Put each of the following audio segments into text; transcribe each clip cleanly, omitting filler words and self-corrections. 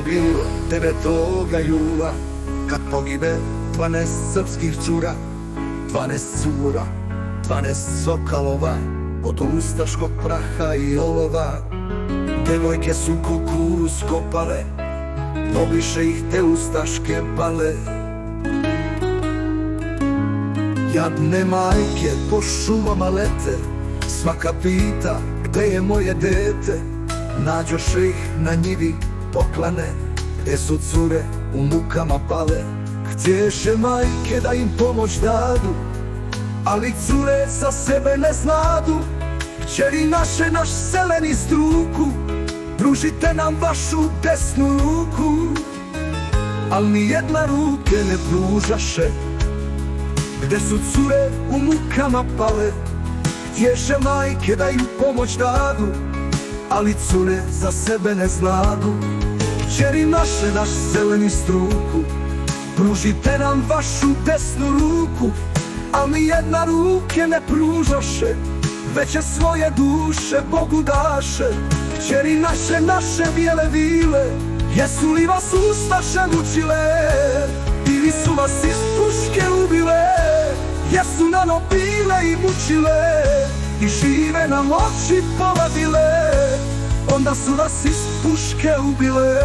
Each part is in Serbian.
bilo 9. jula, kad pogine 12 srpskih cura, 12 cura, 12 sokalova, od ustaškog praha i olova. Devojke su kukuruz kopale, pobiše ih te ustaške pale. Jadne majke po šumama lete, svaka pita gde je moje dete. Nađoše ih na njivi poklane, gde su cure u mukama pale. Htješe majke da im pomoć dadu, ali cure za sebe ne znadu. Kćeri naše, naš zeleni struku, pružite nam vašu desnu ruku. Al nijedna ruke ne pružaše, gde su cure u mukama pale. Htješe majke da im pomoć dadu, ali cure za sebe ne znadu. Kćeri naše, naš zeleni struku, pružite nam vašu desnu ruku. Al nijedna ruke ne pružaše, već je svoje duše Bogu daše. Kćeri naše, naše bijele vile, jesu li vas ustaše mučile? Ili su vas iz puške ubile? Jesu nam opile i mučile, i žive nam oči povadile? Onda su vas iz puške ubile.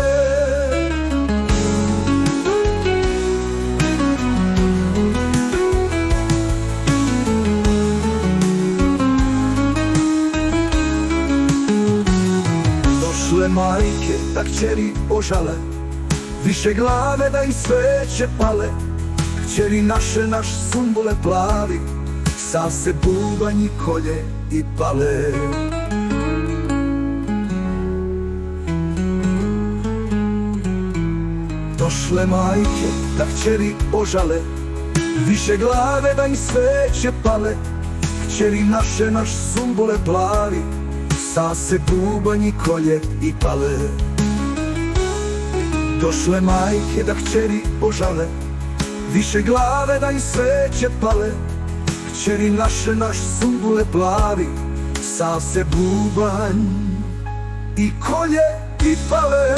Došle majke da kćeri ožale, više glave da im sveće pale. Kćeri naše, naš sumbule plavi, sav se bubanji kolje i pale. Došle majke da kćeri ožale, više glave da im sveće pale. Kćeri naše, naš sumbule plavi, sav se bubanji kolje i pale. Došle majke da kćeri ožale, više glave da im sveće pale. Kćeri naše, naš sumbule plavi, sav se bubanj i kolje i pale.